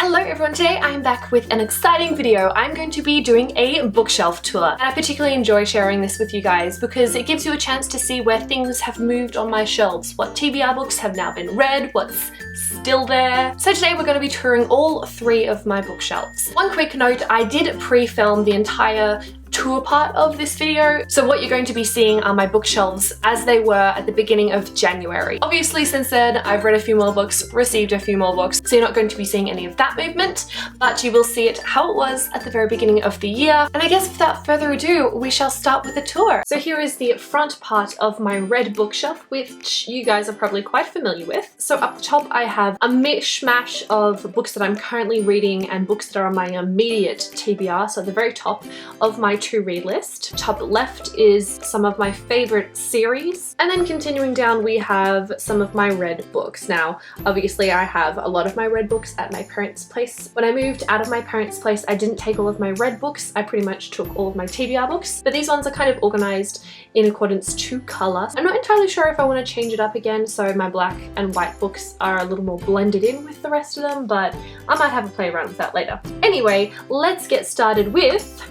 Hello everyone, today I'm back with an exciting video. I'm going to be doing a bookshelf tour, and I particularly enjoy sharing this with you guys because it gives you a chance to see where things have moved on my shelves, what TBR books have now been read, what's still there. So today we're going to be touring all three of my bookshelves. One quick note, I did pre-film the entire tour part of this video, so what you're going to be seeing are my bookshelves as they were at the beginning of January. Obviously since then I've read a few more books, received a few more books, so you're not going to be seeing any of that movement, but you will see it how it was at the very beginning of the year. And I guess without further ado, we shall start with the tour. So here is the front part of my red bookshelf, which you guys are probably quite familiar with. So up the top I have a mishmash of books that I'm currently reading and books that are on my immediate TBR, so at the very top of my to read list. Top left is some of my favorite series, and then continuing down we have some of my read books. Now obviously I have a lot of my read books at my parents' place. When I moved out of my parents' place I didn't take all of my read books, I pretty much took all of my TBR books, but these ones are kind of organized in accordance to colour. I'm not entirely sure if I want to change it up again, so my black and white books are a little more blended in with the rest of them, but I might have a play around with that later. Anyway, let's get started with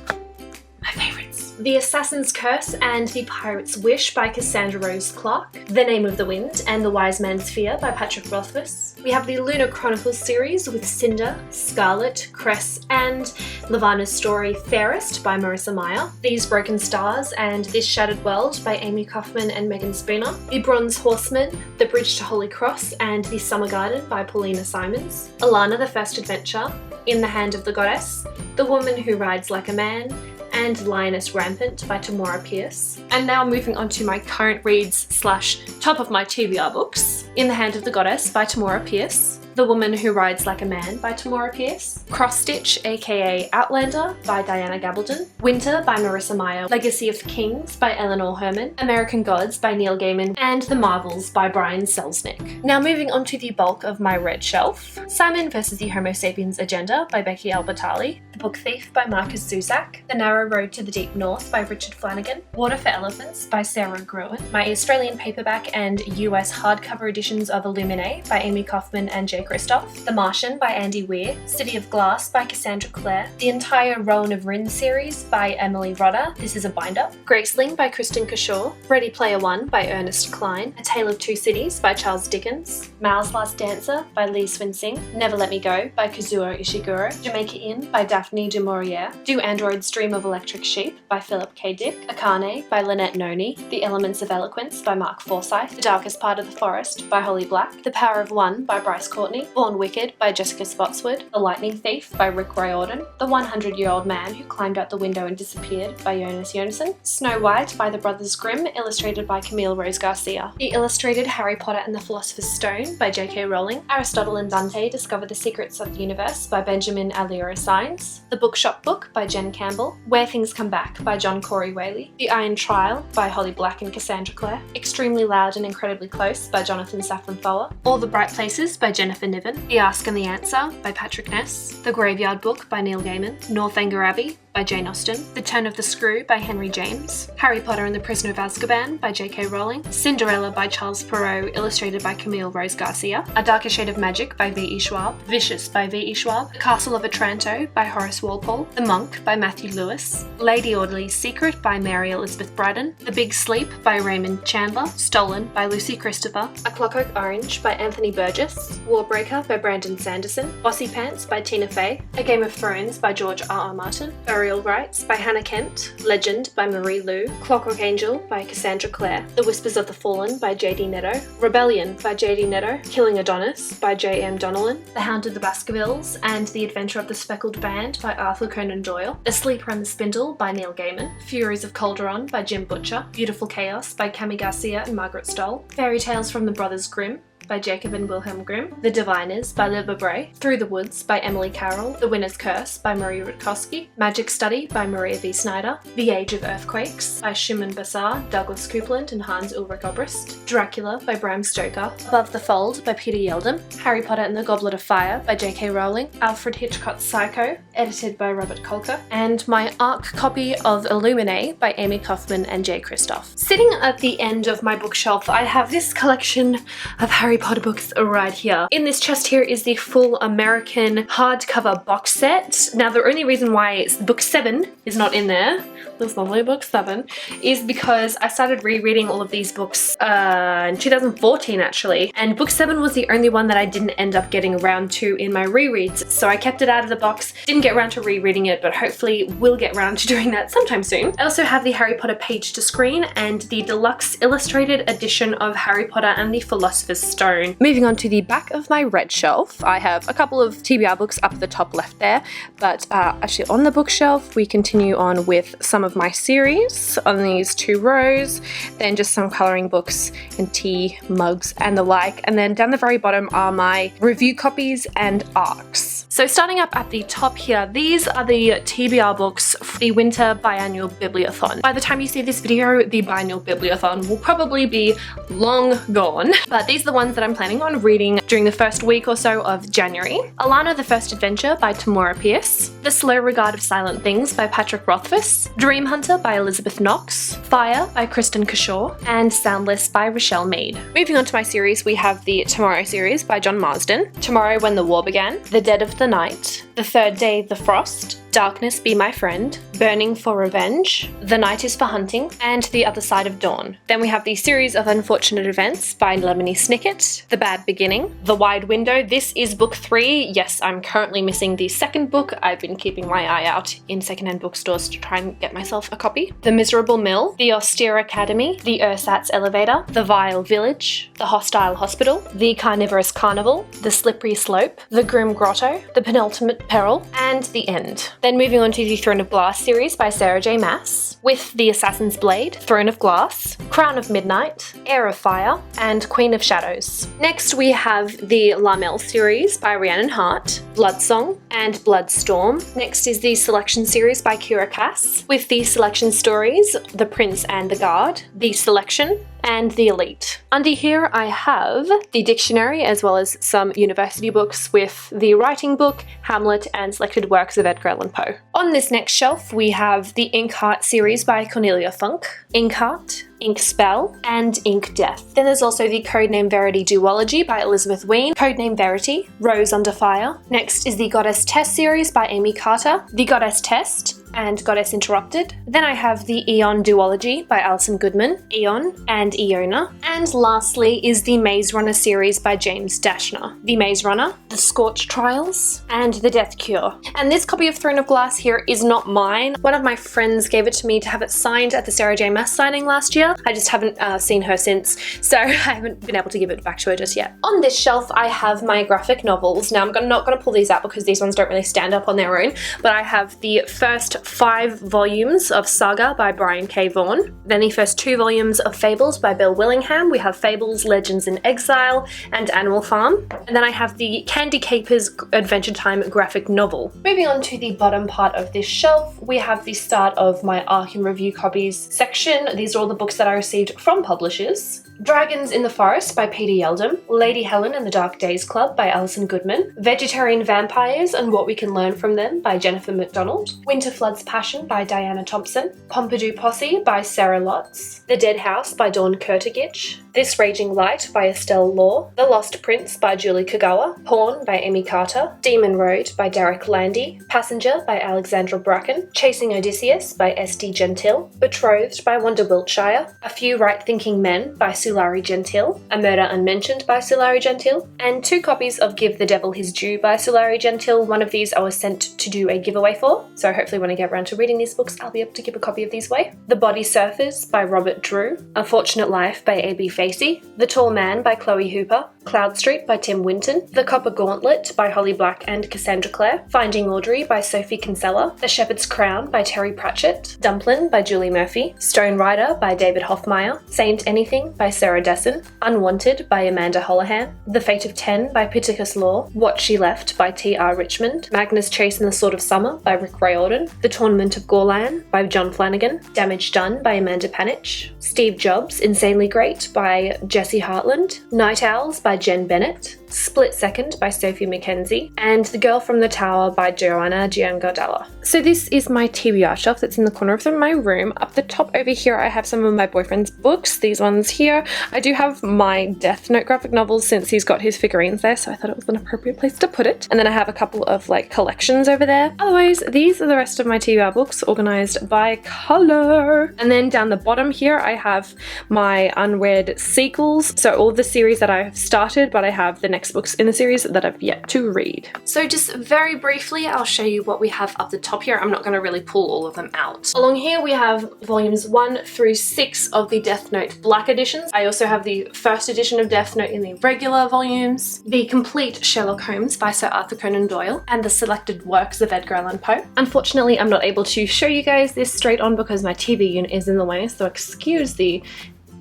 my favorites. The Assassin's Curse and The Pirate's Wish by Cassandra Rose Clarke, The Name of the Wind and the Wise Man's Fear by Patrick Rothfuss. We have the Lunar Chronicles series with Cinder, Scarlet, Cress and Levana's story Fairest by Marissa Meyer, These Broken Stars and This Shattered World by Amy Kaufman and Megan Spooner, The Bronze Horseman, The Bridge to Holy Cross and The Summer Garden by Paulina Simons, Alana the First Adventure, In the Hand of the Goddess, The Woman Who Rides Like a Man, and Lioness Rampant by Tamora Pierce. And now moving on to my current reads slash top of my TBR books. In the Hand of the Goddess by Tamora Pierce, The Woman Who Rides Like a Man by Tamora Pierce, Cross Stitch aka Outlander by Diana Gabaldon, Winter by Marissa Meyer, Legacy of Kings by Eleanor Herman, American Gods by Neil Gaiman, and The Marvels by Brian Selznick. Now moving on to the bulk of my red shelf. Simon vs. the Homo Sapiens Agenda by Becky Albertalli, The Book Thief by Marcus Zuzak, The Narrow Road to the Deep North by Richard Flanagan, Water for Elephants by Sarah Gruen, my Australian paperback and US hardcover editions of Illuminae by Amy Kaufman and Jay Kristoff, The Martian by Andy Weir, City of Glass by Cassandra Clare, the entire Rowan of Rin series by Emily Rodder, this is a bind-up, Graceling by Kristen Kashaw, Ready Player One by Ernest Cline, A Tale of Two Cities by Charles Dickens, Mao's Last Dancer by Lee Swin Sing, Never Let Me Go by Kazuo Ishiguro, Jamaica Inn by Daphne du Maurier, Do Androids Dream of Electric Sheep by Philip K. Dick, Akane by Lynette Noni, The Elements of Eloquence by Mark Forsyth, The Darkest Part of the Forest by Holly Black, The Power of One by Bryce Courtney, Born Wicked by Jessica Spotswood, The Lightning Thief by Rick Riordan, The 100-Year-Old Man Who Climbed Out the Window and Disappeared by Jonas Jonasson, Snow White by the Brothers Grimm, illustrated by Camille Rose Garcia, The Illustrated Harry Potter and the Philosopher's Stone by J.K. Rowling, Aristotle and Dante Discover the Secrets of the Universe by Benjamin Alira Sainz, The Bookshop Book by Jen Campbell, Where Things Come Back by John Corey Whaley, The Iron Trial by Holly Black and Cassandra Clare, Extremely Loud and Incredibly Close by Jonathan Safran Foer, All the Bright Places by Jennifer Niven, The Ask and the Answer by Patrick Ness, The Graveyard Book by Neil Gaiman, Northanger Abbey by Jane Austen, The Turn of the Screw by Henry James, Harry Potter and the Prisoner of Azkaban by J.K. Rowling, Cinderella by Charles Perrault, illustrated by Camille Rose Garcia, A Darker Shade of Magic by V.E. Schwab, Vicious by V.E. Schwab, The Castle of Otranto by Horace Walpole, The Monk by Matthew Lewis, Lady Audley's Secret by Mary Elizabeth Braddon, The Big Sleep by Raymond Chandler, Stolen by Lucy Christopher, A Clockwork Orange by Anthony Burgess, Warbreaker by Brandon Sanderson, Bossy Pants by Tina Fey, A Game of Thrones by George R.R. Martin, Burial Rights by Hannah Kent, Legend by Marie Lu, Clockwork Angel by Cassandra Clare, The Whispers of the Fallen by J.D. Netto, Rebellion by J.D. Netto, Killing Adonis by J.M. Donnellan, The Hound of the Baskervilles and The Adventure of the Speckled Band by Arthur Conan Doyle, The Sleeper and the Spindle by Neil Gaiman, Furies of Calderon by Jim Butcher, Beautiful Chaos by Cami Garcia and Margaret Stoll, Fairy Tales from the Brothers Grimm by Jacob and Wilhelm Grimm, The Diviners by Liv Bray, Through the Woods by Emily Carroll, The Winner's Curse by Marie Rutkowski, Magic Study by Maria V. Snyder, The Age of Earthquakes by Shimon Bassar, Douglas Coupland and Hans Ulrich Obrist, Dracula by Bram Stoker, Above the Fold by Peter Yeldon, Harry Potter and the Goblet of Fire by J.K. Rowling, Alfred Hitchcock's Psycho, edited by Robert Kolker, and my ARC copy of Illuminae by Amy Kaufman and Jay Kristoff. Sitting at the end of my bookshelf, I have this collection of Harry Harry Potter books right here. In this chest here is the full American hardcover box set. Now the only reason why book 7 is not in there, this lovely book 7, is because I started rereading all of these books in 2014 actually, and book 7 was the only one that I didn't end up getting around to in my rereads, so I kept it out of the box. Didn't get around to rereading it, but hopefully will get around to doing that sometime soon. I also have the Harry Potter page to screen and the deluxe illustrated edition of Harry Potter and the Philosopher's Stone. Moving on to the back of my red shelf, I have a couple of TBR books up at the top left there, but actually on the bookshelf we continue on with some of my series on these 2 rows, then just some colouring books and tea mugs and the like, and then down the very bottom are my review copies and ARCs. So starting up at the top here, these are the TBR books for the winter biannual bibliothon. By the time you see this video, the biannual bibliothon will probably be long gone, but these are the ones that I'm planning on reading during the first week or so of January. Alana the First Adventure by Tamora Pierce, The Slow Regard of Silent Things by Patrick Rothfuss, Dream Hunter by Elizabeth Knox, Fire by Kristen Kashaw, and Soundless by Rochelle Mead. Moving on to my series, we have the Tomorrow series by John Marsden, Tomorrow When the War Began, The Dead of the Night, The Third Day, The Frost, Darkness Be My Friend, Burning for Revenge, The Night is for Hunting, and The Other Side of Dawn. Then we have the Series of Unfortunate Events by Lemony Snicket, The Bad Beginning, The Wide Window. This is book 3. Yes, I'm currently missing the second book. I've been keeping my eye out in secondhand bookstores to try and get myself a copy. The Miserable Mill, The Austere Academy, The Ersatz Elevator, The Vile Village, The Hostile Hospital, The Carnivorous Carnival, The Slippery Slope, The Grim Grotto, The Penultimate Peril, and The End. Then moving on to the Throne of Glass series by Sarah J. Maas, with The Assassin's Blade, Throne of Glass, Crown of Midnight, Heir of Fire, and Queen of Shadows. Next we have the Lamel series by Rhiannon Hart, Bloodsong, and Bloodstorm. Next is the Selection series by Kira Cass, with the Selection stories, The Prince and the Guard, The Selection, and The Elite. Under here I have the dictionary as well as some university books with the writing book, Hamlet, and selected works of Edgar Allan Poe. On this next shelf we have the Inkheart series by Cornelia Funk, Inkheart, Ink Spell, and Ink Death. Then there's also the Codename Verity duology by Elizabeth Ween, Codename Verity, Rose Under Fire. Next is the Goddess Test series by Amy Carter, The Goddess Test, and Goddess Interrupted. Then I have the Eon duology by Alison Goodman, Eon and Iona. And lastly is the Maze Runner series by James Dashner, The Maze Runner, The Scorch Trials, and The Death Cure. And this copy of Throne of Glass here is not mine. One of my friends gave it to me to have it signed at the Sarah J. Maas signing last year. I just haven't seen her since, so I haven't been able to give it back to her just yet. On this shelf I have my graphic novels. Now I'm not going to pull these out because these ones don't really stand up on their own, but I have the first 5 volumes of Saga by Brian K. Vaughan, then the first 2 volumes of Fables by Bill Willingham. We have Fables, Legends in Exile, and Animal Farm. And then I have the Candy Capers Adventure Time graphic novel. Moving on to the bottom part of this shelf, we have the start of my ARC and review copies section. These are all the books that I received from publishers. Dragons in the Forest by Peter Yeldham, Lady Helen and the Dark Days Club by Alison Goodman, Vegetarian Vampires and What We Can Learn From Them by Jennifer MacDonald, Winter Flood's Passion by Diana Thompson, Pompidou Posse by Sarah Lotz, The Dead House by Dawn Kurtagich, This Raging Light by Estelle Law, The Lost Prince by Julie Kagawa, Pawn by Amy Carter, Demon Road by Derek Landy, Passenger by Alexandra Bracken, Chasing Odysseus by S.D. Gentile, Betrothed by Wanda Wiltshire, A Few Right-Thinking Men by Sulari Gentile, A Murder Unmentioned by Sulari Gentile, and 2 copies of Give the Devil His Due by Sulari Gentile. One of these I was sent to do a giveaway for, so hopefully when I get around to reading these books I'll be able to give a copy of these away. The Body Surfers by Robert Drew, A Fortunate Life by A.B. Facey, The Tall Man by Chloe Hooper, Cloud Street by Tim Winton, The Copper Gauntlet by Holly Black and Cassandra Clare, Finding Audrey by Sophie Kinsella, The Shepherd's Crown by Terry Pratchett, Dumplin by Julie Murphy, Stone Rider by David Hoffmeyer, Saint Anything by Sarah Dessen, Unwanted by Amanda Holohan, The Fate of 10 by Pittacus Law, What She Left by T.R. Richmond, Magnus Chase and the Sword of Summer by Rick Riordan, The Tournament of Gorlan by John Flanagan, Damage Done by Amanda Panich, Steve Jobs, Insanely Great by Jesse Hartland, Night Owls by Jen Bennett, Split Second by Sophie Mackenzie, and The Girl from the Tower by Joanna Giancarella. So this is my TBR shelf that's in the corner of my room. Up the top over here I have some of my boyfriend's books, these ones here. I do have my Death Note graphic novels since he's got his figurines there, so I thought it was an appropriate place to put it. And then I have a couple of like collections over there. Otherwise, these are the rest of my TBR books organized by color. And then down the bottom here I have my unread sequels, so all the series that I have started, but I have the next books in the series that I've yet to read. So just very briefly, I'll show you what we have up the top here. I'm not going to really pull all of them out. Along here we have volumes 1 through 6 of the Death Note Black editions. I also have the first edition of Death Note in the regular volumes, the complete Sherlock Holmes by Sir Arthur Conan Doyle, and the selected works of Edgar Allan Poe. Unfortunately, I'm not able to show you guys this straight on because my TV unit is in the way, so excuse the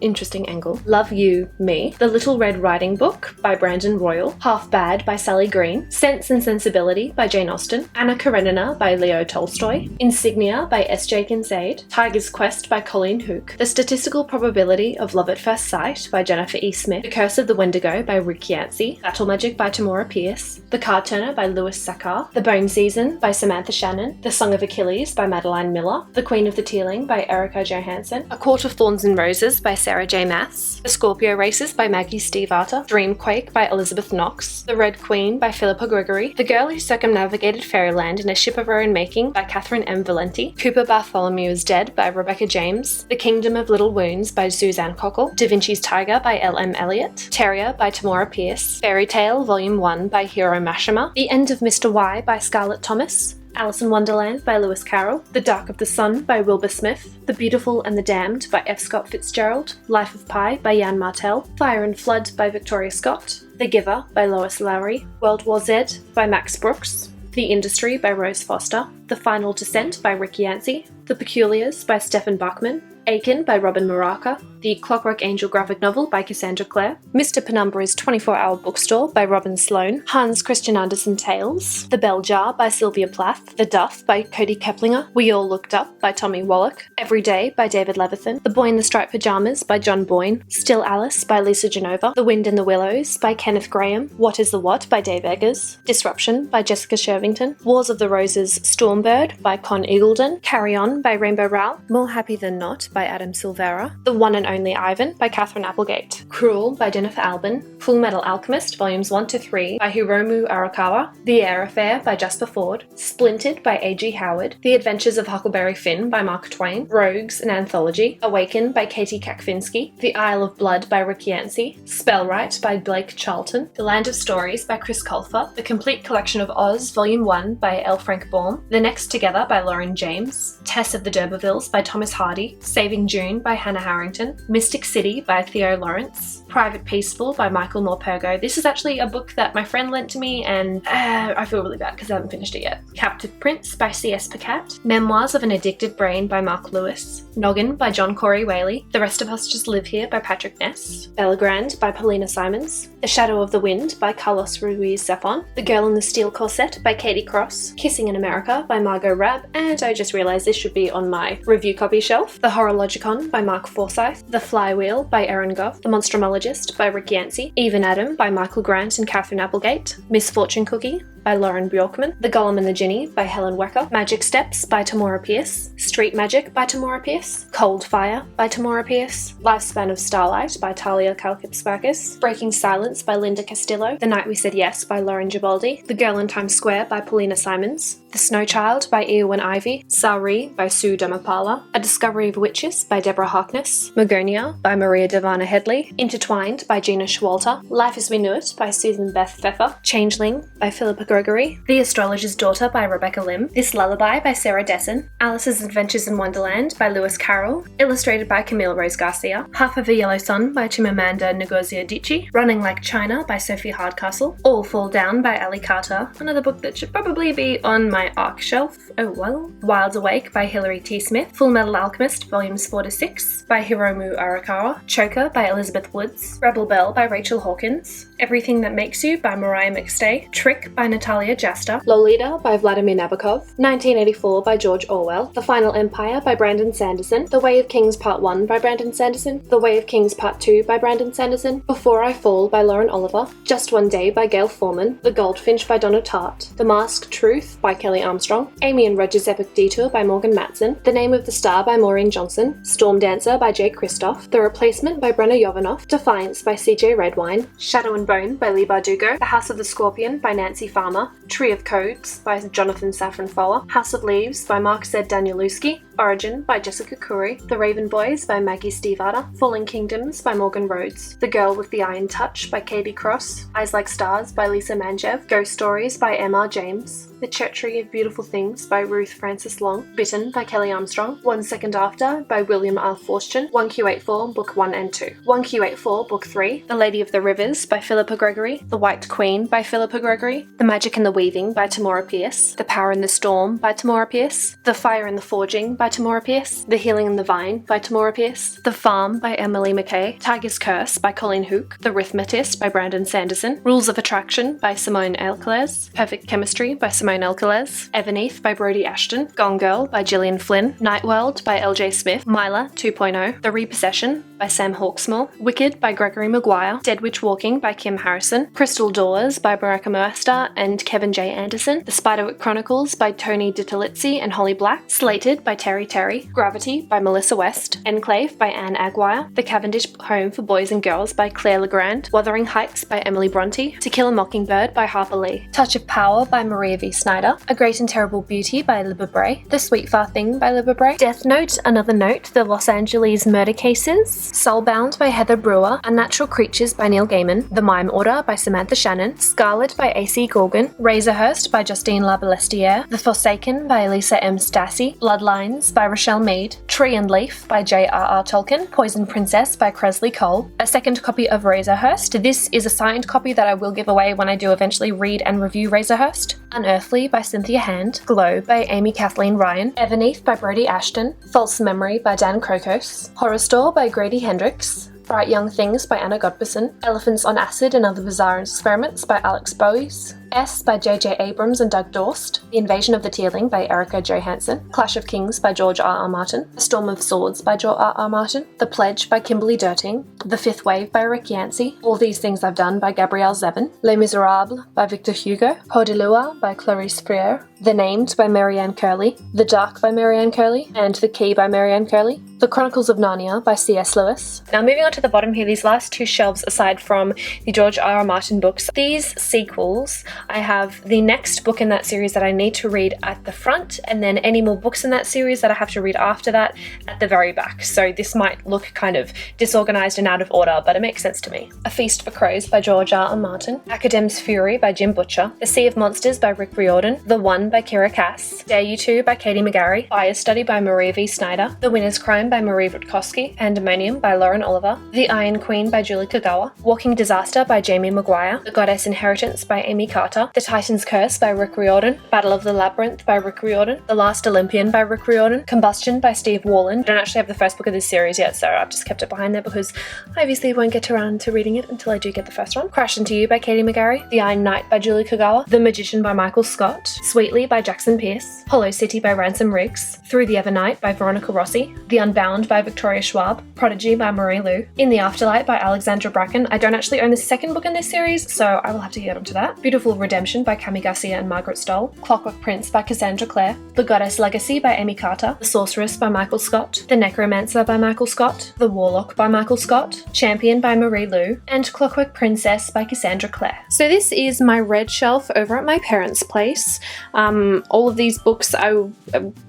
interesting angle. Love You, Me, The Little Red Riding Book by Brandon Royal, Half Bad by Sally Green, Sense and Sensibility by Jane Austen, Anna Karenina by Leo Tolstoy, Insignia by S.J. Kincaid, Tiger's Quest by Colleen Hooke, The Statistical Probability of Love at First Sight by Jennifer E. Smith, The Curse of the Wendigo by Rick Yancey, Battle Magic by Tamora Pierce, The Card Turner by Louis Sachar, The Bone Season by Samantha Shannon, The Song of Achilles by Madeline Miller, The Queen of the Teeling by Erica Johansson, A Court of Thorns and Roses by Sarah J. Maas, The Scorpio Races by Maggie Steve Arter, Dreamquake by Elizabeth Knox, The Red Queen by Philippa Gregory, The Girl Who Circumnavigated Fairyland in a Ship of Her Own Making by Catherine M. Valenti, Cooper Bartholomew is Dead by Rebecca James, The Kingdom of Little Wounds by Suzanne Cockle, Da Vinci's Tiger by L.M. Eliot, Terrier by Tamora Pierce, Fairy Tale Volume 1 by Hiro Mashima, The End of Mr. Y by Scarlett Thomas, Alice in Wonderland by Lewis Carroll, The Dark of the Sun by Wilbur Smith, The Beautiful and the Damned by F. Scott Fitzgerald, Life of Pi by Jan Martel, Fire and Flood by Victoria Scott, The Giver by Lois Lowry, World War Z by Max Brooks, The Industry by Rose Foster, The Final Descent by Rick Yancey, The Peculiars by Stephen Bachman, Aiken by Robin Maraca, The Clockwork Angel graphic novel by Cassandra Clare, Mr. Penumbra's 24-Hour Bookstore by Robin Sloan, Hans Christian Andersen Tales, The Bell Jar by Sylvia Plath, The Duff by Cody Keplinger, We All Looked Up by Tommy Wallach, Every Day by David Levithan, The Boy in the Striped Pajamas by John Boyne, Still Alice by Lisa Genova, The Wind in the Willows by Kenneth Graham, What is the What by Dave Eggers, Disruption by Jessica Shervington, Wars of the Roses Stormbird by Con Eagledon, Carry On by Rainbow Rowell, More Happy Than Not by Adam Silvera, The One and Only Ivan by Catherine Applegate, Cruel by Jennifer Albin, Full Metal Alchemist Volumes 1 to 3 by Hiromu Arakawa, The Air Affair by Jasper Ford, Splinted by A.G. Howard, The Adventures of Huckleberry Finn by Mark Twain, Rogues, an Anthology, Awaken by Katie Kakfinsky, The Isle of Blood by Rick Yancey, Spellwright by Blake Charlton, The Land of Stories by Chris Colfer, The Complete Collection of Oz Volume 1 by L. Frank Baum, The Next Together by Lauren James, Tess of the D'Urbervilles by Thomas Hardy, Saving June by Hannah Harrington, Mystic City by Theo Lawrence, Private Peaceful by Michael Morpurgo. This is actually a book that my friend lent to me and I feel really bad because I haven't finished it yet. Captive Prince by C.S. Pacat, Memoirs of an Addicted Brain by Mark Lewis, Noggin by John Corey Whaley, The Rest of Us Just Live Here by Patrick Ness, Bellagrand by Paulina Simons, The Shadow of the Wind by Carlos Ruiz Zafon, The Girl in the Steel Corset by Katie Cross, Kissing in America by Margot Rabb, and I just realised this should be on my review copy shelf, The Horologicon by Mark Forsyth, The Flywheel by Erin Goff, The Monstrumologist by Rick Yancey, Even Adam by Michael Grant and Catherine Applegate, Misfortune Cookie by Lauren Bjorkman, The Golem and the Ginny by Helen Wecker, Magic Steps by Tamora Pierce, Street Magic by Tamora Pierce, Cold Fire by Tamora Pierce, Lifespan of Starlight by Talia Kalkipspakis, Breaking Silence by Linda Castillo, The Night We Said Yes by Lauren Gibaldi, The Girl in Times Square by Paulina Simons, The Snow Child by Eowyn Ivy, Sari by Sue Damapala, A Discovery of Witches by Deborah Harkness, Magonia by Maria Devana Headley, Intertwined by Gina Schwalter, Life as We Knew It by Susan Beth Pfeffer, Changeling by Philippa Gregory, The Astrologer's Daughter by Rebecca Lim, This Lullaby by Sarah Dessen, Alice's Adventures in Wonderland by Lewis Carroll, illustrated by Camille Rose Garcia, Half of a Yellow Sun by Chimamanda Ngozi Adichie, Running Like China by Sophie Hardcastle, All Fall Down by Ali Carter, another book that should probably be on my ARC shelf, oh well, Wilds Awake by Hilary T. Smith, Full Metal Alchemist Volumes 4 to 6 by Hiromu Arakawa, Choker by Elizabeth Woods, Rebel Bell by Rachel Hawkins, Everything That Makes You by Mariah McStay, Trick by Natasha Natalia Jasta, Lolita by Vladimir Nabokov, 1984 by George Orwell, The Final Empire by Brandon Sanderson, The Way of Kings Part 1 by Brandon Sanderson, The Way of Kings Part 2 by Brandon Sanderson, Before I Fall by Lauren Oliver, Just One Day by Gail Foreman, The Goldfinch by Donna Tartt, The Masked Truth by Kelly Armstrong, Amy and Roger's Epic Detour by Morgan Matson, The Name of the Star by Maureen Johnson, Storm Dancer by Jake Christoph, The Replacement by Brenna Jovanoff, Defiance by CJ Redwine, Shadow and Bone by Lee Bardugo, The House of the Scorpion by Nancy Farmer, Tree of Codes by Jonathan Safran Foer, House of Leaves by Mark Z. Danielewski, Origin by Jessica Khoury, The Raven Boys by Maggie Stiefvater, Falling Kingdoms by Morgan Rhodes, The Girl with the Iron Touch by Katie Cross, Eyes Like Stars by Lisa Manjev, Ghost Stories by M.R. James, The Treachery of Beautiful Things by Ruth Francis Long, Bitten by Kelly Armstrong, 1 Second After by William R. Forstchen, 1Q84 Book 1 and 2, 1Q84 Book 3, The Lady of the Rivers by Philippa Gregory, The White Queen by Philippa Gregory, The Magic and the Weaving by Tamora Pierce, The Power in the Storm by Tamora Pierce, The Fire in the Forging by Tamora Pierce, The Healing in the Vine by Tamora Pierce, The Farm by Emily McKay, Tiger's Curse by Colleen Hook, The Rhythmatist by Brandon Sanderson, Rules of Attraction by Simone Elkeles, Perfect Chemistry by Simone Elkeles, Everneath by Brodie Ashton, Gone Girl by Gillian Flynn, Night World by LJ Smith, Mila 2.0, The Repossession by Sam Hawksmoor, Wicked by Gregory Maguire, Dead Witch Walking by Kim Harrison, Crystal Doors by Baraka Moasta and Kevin J. Anderson, The Spiderwick Chronicles by Tony DiTerlizzi and Holly Black, Slated by Terry Terry, Gravity by Melissa West, Enclave by Anne Aguirre, The Cavendish Home for Boys and Girls by Claire Legrand, Wuthering Heights by Emily Bronte, To Kill a Mockingbird by Harper Lee, Touch of Power by Maria V. Snyder, A Great and Terrible Beauty by Libba Bray, The Sweet Far Thing by Libba Bray, Death Note, Another Note, The Los Angeles Murder Cases, Soulbound by Heather Brewer, Unnatural Creatures by Neil Gaiman, The Mime Order by Samantha Shannon, Scarlet by A.C. Gorgon, Razorhurst by Justine Labalestiere, The Forsaken by Elisa M. Stassi, Bloodlines by Rochelle Mead, Tree and Leaf by J.R.R. Tolkien, Poison Princess by Cresley Cole, a second copy of Razorhurst. This is a signed copy that I will give away when I do eventually read and review Razorhurst. Unearthly by Cynthia Hand, Glow by Amy Kathleen Ryan, Everneath by Brodie Ashton, False Memory by Dan Krokos, Horror Store by Grady Hendricks, Bright Young Things by Anna Godberson, Elephants on Acid and Other Bizarre Experiments by Alex Bowies, S by J.J. Abrams and Doug Dorst, The Invasion of the Tearling by Erica Johansson, Clash of Kings by George R.R. Martin, A Storm of Swords by George R.R. Martin, The Pledge by Kimberly Derting, The Fifth Wave by Rick Yancey, All These Things I've Done by Gabrielle Zevin, Les Miserables by Victor Hugo, Peau de Loi by Clarice Freire, The Named by Marianne Curley, The Dark by Marianne Curley, and The Key by Marianne Curley, The Chronicles of Narnia by C.S. Lewis. Now moving on to the bottom here, these last two shelves aside from the George R.R. Martin books, these sequels, I have the next book in that series that I need to read at the front, and then any more books in that series that I have to read after that at the very back. So this might look kind of disorganized and out of order, but it makes sense to me. A Feast for Crows by George R.R. Martin, Academ's Fury by Jim Butcher, The Sea of Monsters by Rick Riordan, The One by Kira Cass, Dare You To by Katie McGarry, Fire Study by Maria V. Snyder, The Winner's Crime by Marie Rutkowski, Pandemonium by Lauren Oliver, The Iron Queen by Julie Kagawa, Walking Disaster by Jamie Maguire, The Goddess Inheritance by Amy Carter, The Titan's Curse by Rick Riordan, Battle of the Labyrinth by Rick Riordan, The Last Olympian by Rick Riordan, Combustion by Steve Warland. I don't actually have the first book of this series yet, so I've just kept it behind there because I obviously won't get around to reading it until I do get the first one. Crash Into You by Katie McGarry, The Iron Knight by Julie Kagawa, The Magician by Michael Scott, Sweetly by Jackson Pierce, Hollow City by Ransom Riggs, Through the Evernight by Veronica Rossi, The Unbound by Victoria Schwab, Prodigy by Marie Lu, In the Afterlight by Alexandra Bracken. I don't actually own the second book in this series, so I will have to get onto that. Beautiful Redemption by Cami Garcia and Margaret Stoll, Clockwork Prince by Cassandra Clare, The Goddess Legacy by Amy Carter, The Sorceress by Michael Scott, The Necromancer by Michael Scott, The Warlock by Michael Scott, Champion by Marie Lu, and Clockwork Princess by Cassandra Clare. So this is my red shelf over at my parents' place. All of these books I'm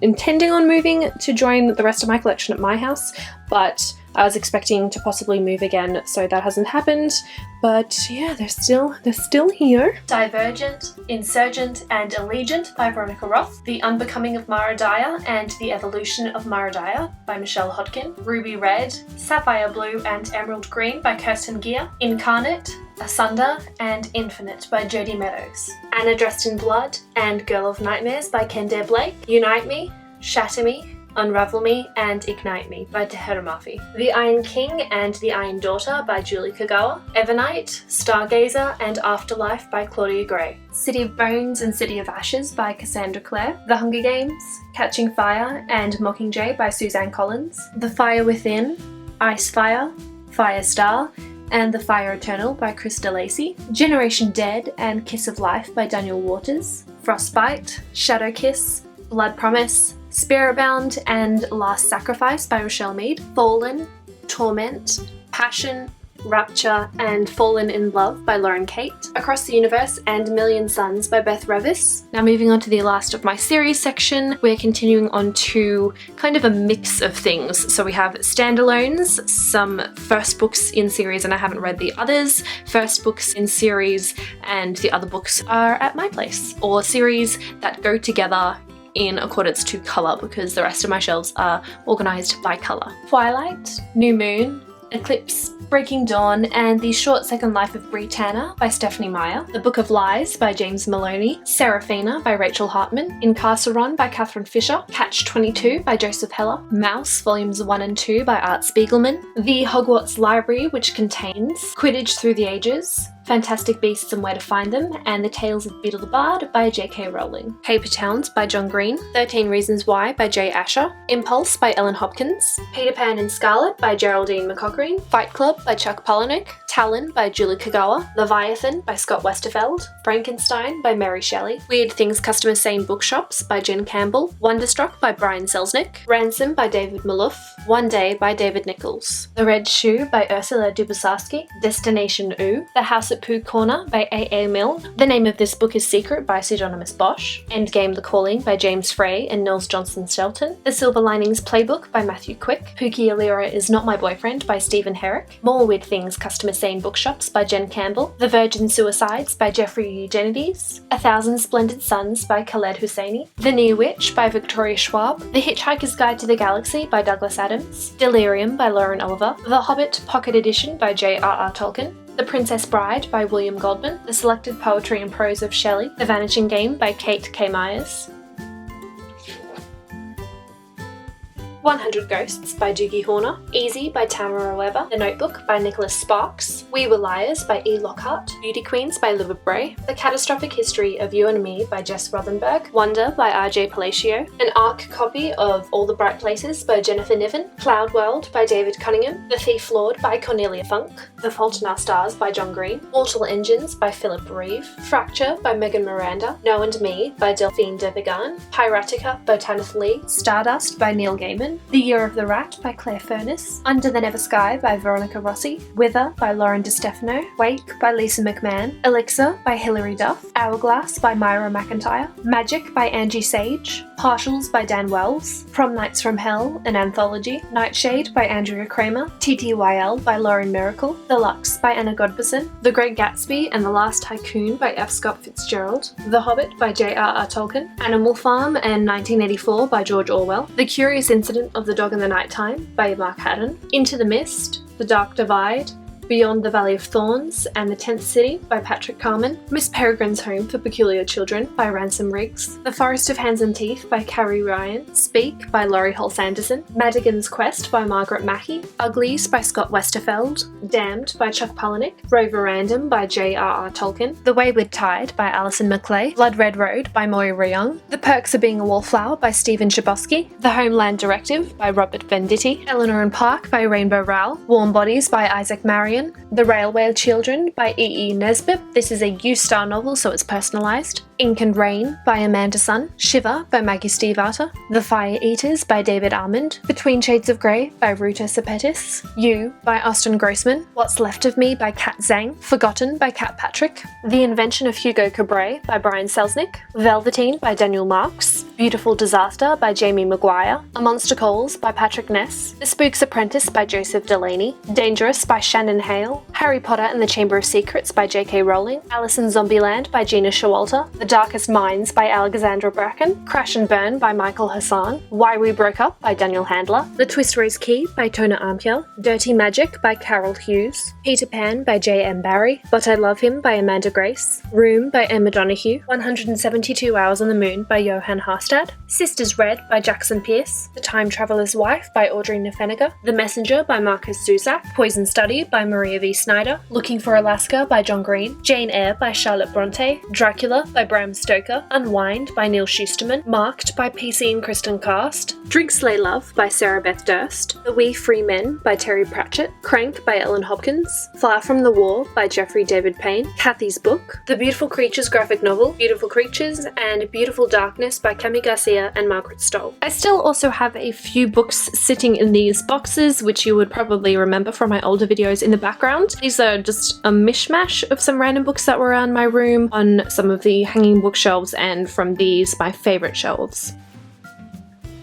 intending on moving to join the rest of my collection at my house, but I was expecting to possibly move again, so that hasn't happened. But yeah, they're still here. Divergent, Insurgent, and Allegiant by Veronica Roth, The Unbecoming of Mara Dyer and The Evolution of Mara Dyer by Michelle Hodkin, Ruby Red, Sapphire Blue, and Emerald Green by Kirsten Gier, Incarnate, Asunder, and Infinite by Jodie Meadows, Anna Dressed in Blood and Girl of Nightmares by Kendare Blake, Unite Me, Shatter Me, Unravel Me, and Ignite Me by Tahereh Mafi. The Iron King and the Iron Daughter by Julie Kagawa. Evernight, Stargazer, and Afterlife by Claudia Gray. City of Bones and City of Ashes by Cassandra Clare. The Hunger Games, Catching Fire, and Mockingjay by Suzanne Collins. The Fire Within, Ice Fire, Firestar, and The Fire Eternal by Krista Lacey. Generation Dead and Kiss of Life by Daniel Waters. Frostbite, Shadow Kiss, Blood Promise, Spiritbound, and Last Sacrifice by Rochelle Mead. Fallen, Torment, Passion, Rapture, and Fallen in Love by Lauren Kate. Across the Universe and Million Suns by Beth Revis. Now moving on to the last of my series section, we're continuing on to kind of a mix of things. So we have standalones, some first books in series, and I haven't read the others, first books in series, and the other books are at my place, or series that go together in accordance to colour, because the rest of my shelves are organised by colour. Twilight, New Moon, Eclipse, Breaking Dawn, and The Short Second Life of Brie Tanner by Stephanie Meyer. The Book of Lies by James Maloney. Seraphina by Rachel Hartman. Incarceron by Catherine Fisher. Catch-22 by Joseph Heller. Mouse, Volumes 1 and 2 by Art Spiegelman. The Hogwarts Library, which contains Quidditch Through the Ages, Fantastic Beasts and Where to Find Them, and The Tales of Beetle the Bard by J.K. Rowling. Paper Towns by John Green. 13 Reasons Why by Jay Asher. Impulse by Ellen Hopkins. Peter Pan and Scarlet by Geraldine McCochrane. Fight Club by Chuck Palahniuk. Talon by Julie Kagawa. Leviathan by Scott Westerfeld. Frankenstein by Mary Shelley. Weird Things Customer Say in Bookshops by Jen Campbell. Wonderstruck by Brian Selznick. Ransom by David Malouf. One Day by David Nichols. The Red Shoe by Ursula Dubosarski. Destination Oo. The House at Pooh Corner by A.A. Milne. The Name of This Book is Secret by Pseudonymous Bosch. Endgame The Calling by James Frey and Nils Johnson Shelton. The Silver Linings Playbook by Matthew Quick. Pookie Alira Is Not My Boyfriend by Stephen Herrick. More Weird Things Customer Say in Bookshops by Jen Campbell. The Virgin Suicides by Jeffrey Eugenides. 1,000 Splendid Suns by Khaled Hosseini. The Near Witch by Victoria Schwab. The Hitchhiker's Guide to the Galaxy by Douglas Adams. Delirium by Lauren Oliver. The Hobbit Pocket Edition by J.R.R. Tolkien. The Princess Bride by William Goldman. The Selected Poetry and Prose of Shelley. The Vanishing Game by Kate K. Myers. 100 Ghosts by Doogie Horner. Easy by Tamara Weber. The Notebook by Nicholas Sparks. We Were Liars by E. Lockhart. Beauty Queens by Liv Bray. The Catastrophic History of You and Me by Jess Rothenberg. Wonder by R.J. Palacio. An ARC copy of All the Bright Places by Jennifer Niven. Cloud World by David Cunningham. The Thief Lord by Cornelia Funk. The Fault in Our Stars by John Green. Mortal Engines by Philip Reeve. Fracture by Megan Miranda. No and Me by Delphine Devigan. Piratica by Tanith Lee. Stardust by Neil Gaiman. The Year of the Rat by Claire Furness. Under the Never Sky by Veronica Rossi. Wither by Lauren DiStefano. Wake by Lisa McMahon. Elixir by Hilary Duff. Hourglass by Myra McIntyre. Magic by Angie Sage. Partials by Dan Wells. Prom Nights from Hell, an anthology. Nightshade by Andrea Kramer. TTYL by Lauren Miracle. The Lux by Anna Godberson. The Great Gatsby and the Last Tycoon by F. Scott Fitzgerald. The Hobbit by J.R.R. Tolkien. Animal Farm and 1984 by George Orwell. The Curious Incident of the Dog in the Nighttime by Mark Haddon. Into the Mist, The Dark Divide, Beyond the Valley of Thorns, and The Tenth City by Patrick Carman. Miss Peregrine's Home for Peculiar Children by Ransom Riggs. The Forest of Hands and Teeth by Carrie Ryan. Speak by Laurie Holtz Anderson. Madigan's Quest by Margaret Mackey. Uglies by Scott Westerfeld. Damned by Chuck Palahniuk. Roverandom by J.R.R. Tolkien. The Wayward Tide by Alison Macleay. Blood Red Road by Moira Young. The Perks of Being a Wallflower by Stephen Chbosky. The Homeland Directive by Robert Venditti. Eleanor and Park by Rainbow Rowell. Warm Bodies by Isaac Marion. The Railway Children by E.E. Nesbitt. This is a U-Star novel, so it's personalised. Ink and Rain by Amanda Sun. Shiver by Maggie Stiefvater. The Fire Eaters by David Almond. Between Shades of Grey by Ruta Sepetis. You by Austin Grossman. What's Left of Me by Kat Zhang. Forgotten by Kat Patrick. The Invention of Hugo Cabret by Brian Selznick. Velveteen by Daniel Marks. Beautiful Disaster by Jamie Maguire. A Monster Calls by Patrick Ness. The Spook's Apprentice by Joseph Delaney. Dangerous by Shannon Hale. Harry Potter and the Chamber of Secrets by J.K. Rowling. Alice in Zombieland by Gina Showalter. The Darkest Minds by Alexandra Bracken. Crash and Burn by Michael Hassan. Why We Broke Up by Daniel Handler. The Twist Rose Key by Tona Ampiel. Dirty Magic by Carol Hughes. Peter Pan by J.M. Barrie. But I Love Him by Amanda Grace. Room by Emma Donoghue. 172 Hours on the Moon by Johan Haas Bastard, Sisters Red by Jackson Pierce, The Time Traveller's Wife by Audrey Nefeniger, The Messenger by Marcus Zusak, Poison Study by Maria V. Snyder, Looking for Alaska by John Green, Jane Eyre by Charlotte Bronte, Dracula by Bram Stoker, Unwind by Neil Schusterman, Marked by PC and Kristen Cast, Drink Slay Love by Sarah Beth Durst, The We Free Men by Terry Pratchett, Crank by Ellen Hopkins, Far From the War by Jeffrey David Payne, Kathy's Book, The Beautiful Creatures graphic novel, Beautiful Creatures, and Beautiful Darkness by Cami Garcia and Margaret Stoll. I still also have a few books sitting in these boxes, which you would probably remember from my older videos in the background. These are just a mishmash of some random books that were around my room on some of the hanging bookshelves, and from these, my favourite shelves.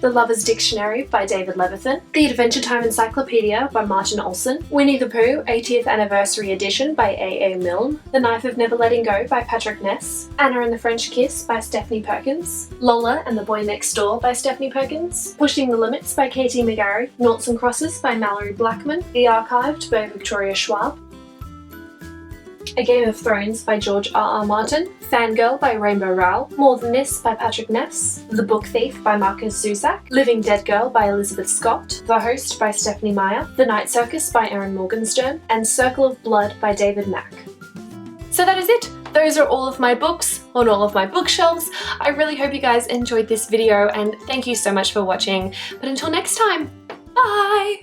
The Lover's Dictionary by David Levithan, The Adventure Time Encyclopedia by Martin Olson, Winnie the Pooh 80th Anniversary Edition by A.A. Milne, The Knife of Never Letting Go by Patrick Ness, Anna and the French Kiss by Stephanie Perkins, Lola and the Boy Next Door by Stephanie Perkins, Pushing the Limits by Katie McGarry, Noughts and Crosses by Mallory Blackman, The Archived by Victoria Schwab, A Game of Thrones by George R.R. Martin, Fangirl by Rainbow Rowell, More Than This by Patrick Ness, The Book Thief by Marcus Zusak, Living Dead Girl by Elizabeth Scott, The Host by Stephanie Meyer, The Night Circus by Erin Morgenstern, and Circle of Blood by David Mack. So that is it. Those are all of my books on all of my bookshelves. I really hope you guys enjoyed this video, and thank you so much for watching. But until next time, bye!